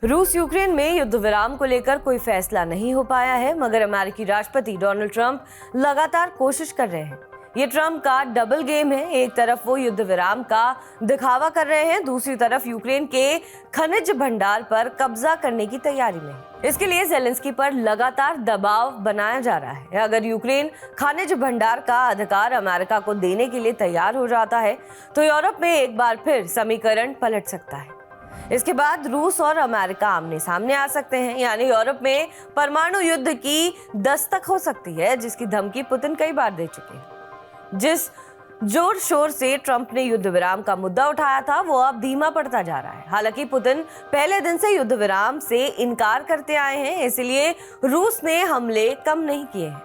रूस यूक्रेन में युद्ध विराम को लेकर कोई फैसला नहीं हो पाया है, मगर अमेरिकी राष्ट्रपति डोनाल्ड ट्रंप लगातार कोशिश कर रहे हैं। ये ट्रंप का डबल गेम है। एक तरफ वो युद्ध विराम का दिखावा कर रहे हैं, दूसरी तरफ यूक्रेन के खनिज भंडार पर कब्जा करने की तैयारी में है। इसके लिए ज़ेलेंस्की पर लगातार दबाव बनाया जा रहा है। अगर यूक्रेन खनिज भंडार का अधिकार अमेरिका को देने के लिए तैयार हो जाता है तो यूरोप में एक बार फिर समीकरण पलट सकता है। इसके बाद रूस और अमेरिका आमने सामने आ सकते हैं, यानी यूरोप में परमाणु युद्ध की दस्तक हो सकती है, जिसकी धमकी पुतिन कई बार दे चुके हैं। जिस जोर शोर से ट्रंप ने युद्ध विराम का मुद्दा उठाया था, वो अब धीमा पड़ता जा रहा है। हालांकि पुतिन पहले दिन से युद्ध विराम से इनकार करते आए हैं, इसलिए रूस ने हमले कम नहीं किए हैं,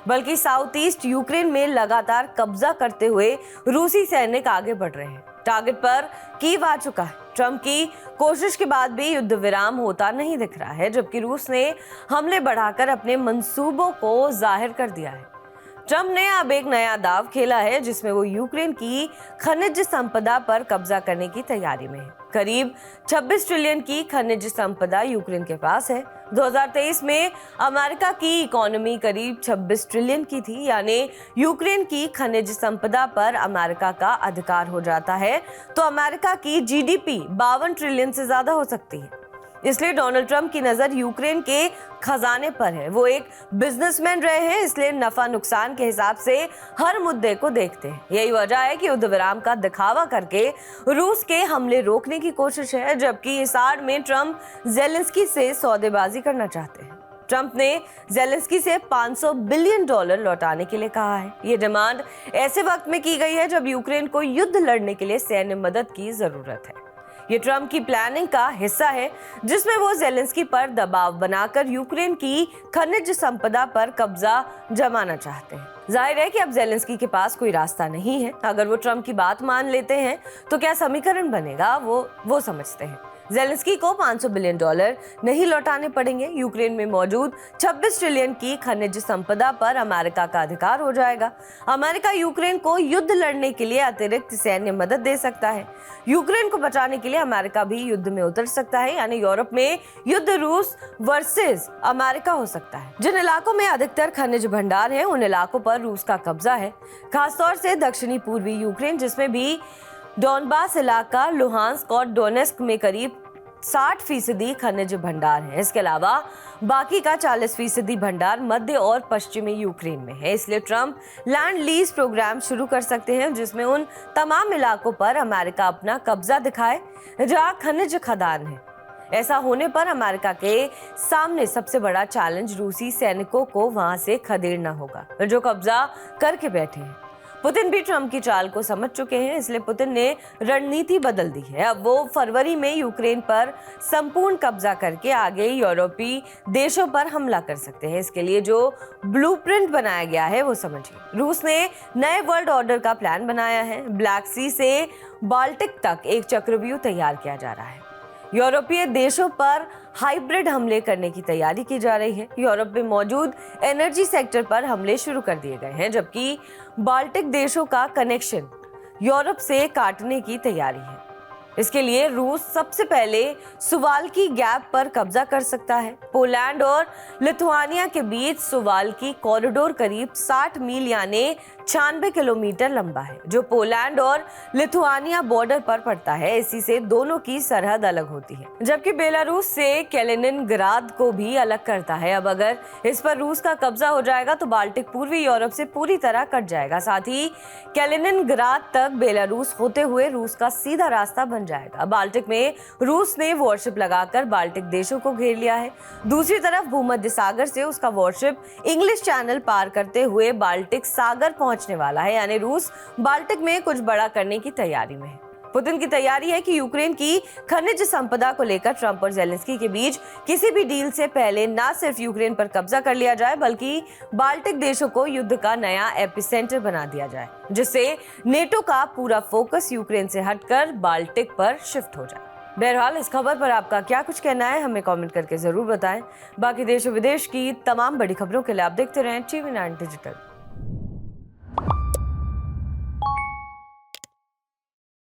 बल्कि साउथ ईस्ट यूक्रेन में लगातार कब्जा करते हुए रूसी सैनिक आगे बढ़ रहे हैं। टारगेट पर कीव आ चुका है। ट्रंप की कोशिश के बाद भी युद्ध विराम होता नहीं दिख रहा है, जबकि रूस ने हमले बढ़ाकर अपने मंसूबों को जाहिर कर दिया है। ट्रंप ने अब एक नया दाव खेला है, जिसमें वो यूक्रेन की खनिज संपदा पर कब्जा करने की तैयारी में है। करीब 26 ट्रिलियन की खनिज संपदा यूक्रेन के पास है। 2023 में अमेरिका की इकोनॉमी करीब 26 ट्रिलियन की थी, यानी यूक्रेन की खनिज संपदा पर अमेरिका का अधिकार हो जाता है तो अमेरिका की जीडीपी 52 ट्रिलियन से ज्यादा हो सकती है। इसलिए डोनाल्ड ट्रंप की नजर यूक्रेन के खजाने पर है। वो एक बिजनेसमैन रहे हैं, इसलिए नफा नुकसान के हिसाब से हर मुद्दे को देखते हैं। यही वजह है कि युद्ध विराम का दिखावा करके रूस के हमले रोकने की कोशिश है, जबकि इस आड़ में ट्रंप ज़ेलेंस्की से सौदेबाजी करना चाहते हैं। ट्रंप ने ज़ेलेंस्की से $500 बिलियन लौटाने के लिए कहा है। ये डिमांड ऐसे वक्त में की गई है जब यूक्रेन को युद्ध लड़ने के लिए सैन्य मदद की जरूरत है। ये ट्रंप की प्लानिंग का हिस्सा है, जिसमें वो ज़ेलेंस्की पर दबाव बनाकर यूक्रेन की खनिज संपदा पर कब्जा जमाना चाहते हैं। जाहिर है कि अब ज़ेलेंस्की के पास कोई रास्ता नहीं है। अगर वो ट्रंप की बात मान लेते हैं तो क्या समीकरण बनेगा, वो समझते हैं। ज़ेलेंस्की को $500 बिलियन नहीं लौटाने पड़ेंगे। यूक्रेन में मौजूद 26 ट्रिलियन की खनिज संपदा पर अमेरिका का अधिकार हो जाएगा। अमेरिका यूक्रेन को युद्ध लड़ने के लिए अतिरिक्त सैन्य मदद दे सकता है। यूक्रेन को बचाने के लिए अमेरिका भी युद्ध में उतर सकता है, यानी यूरोप में युद्ध रूस वर्सेस अमेरिका हो सकता है। जिन इलाकों में अधिकतर खनिज भंडार है, उन इलाकों पर रूस का कब्जा है, खासतौर से दक्षिणी पूर्वी यूक्रेन, जिसमें भी डोनबास इलाका, लुहांस्क और डोनेस्क में करीब 60% खनिज भंडार है। इसके अलावा बाकी का 40% भंडार मध्य और पश्चिमी यूक्रेन में है। इसलिए ट्रंप लैंड लीज प्रोग्राम शुरू कर सकते हैं, जिसमें उन तमाम इलाकों पर अमेरिका अपना कब्जा दिखाए जहां खनिज खदान है। ऐसा होने पर अमेरिका के सामने सबसे बड़ा चैलेंज रूसी सैनिकों को वहां से खदेड़ना होगा, जो कब्जा करके बैठे हैं। पुतिन भी ट्रंप की चाल को समझ चुके हैं, इसलिए पुतिन ने रणनीति बदल दी है। अब वो फरवरी में यूक्रेन पर संपूर्ण कब्जा करके आगे यूरोपीय देशों पर हमला कर सकते हैं। इसके लिए जो ब्लूप्रिंट बनाया गया है वो समझिए। रूस ने नए वर्ल्ड ऑर्डर का प्लान बनाया है। ब्लैक सी से बाल्टिक तक एक चक्रव्यूह तैयार किया जा रहा है। यूरोपीय देशों पर हाइब्रिड हमले करने की तैयारी की जा रही है। यूरोप में मौजूद एनर्जी सेक्टर पर हमले शुरू कर दिए गए हैं, जबकि बाल्टिक देशों का कनेक्शन यूरोप से काटने की तैयारी है। इसके लिए रूस सबसे पहले सुवाल्की गैप पर कब्जा कर सकता है। पोलैंड और लिथुआनिया के बीच सुवाल्की कॉरिडोर करीब 60 मील यानी 96 किलोमीटर लंबा है, जो पोलैंड और लिथुआनिया बॉर्डर पर पड़ता है। इसी से दोनों की सरहद अलग होती है, जबकि बेलारूस से कैलिनिनग्राद को भी अलग करता है। अब अगर इस पर रूस का कब्जा हो जाएगा तो बाल्टिक पूर्वी यूरोप से पूरी तरह कट जाएगा। साथ ही कैलिनिनग्राद तक बेलारूस होते हुए रूस का सीधा रास्ता बन जाएगा। बाल्टिक में रूस ने वॉरशिप लगाकर बाल्टिक देशों को घेर लिया है। दूसरी तरफ भूमध्य सागर से उसका वॉरशिप इंग्लिश चैनल पार करते हुए बाल्टिक सागर पहुंचने वाला है, यानी रूस बाल्टिक में कुछ बड़ा करने की तैयारी में है। पुतिन की तैयारी है कि यूक्रेन की खनिज संपदा को लेकर ट्रंप और ज़ेलेंस्की के बीच किसी भी डील से पहले न सिर्फ यूक्रेन पर कब्जा कर लिया जाए, बल्कि बाल्टिक देशों को युद्ध का नया एपिसेंटर बना दिया जाए, जिससे नेटो का पूरा फोकस यूक्रेन से हटकर बाल्टिक पर शिफ्ट हो जाए। बहरहाल इस खबर पर आपका क्या कुछ कहना है, हमें कमेंट करके जरूर बताएं। बाकी देश और विदेश की तमाम बड़ी खबरों के लिए आप देखते रहें TV9 डिजिटल।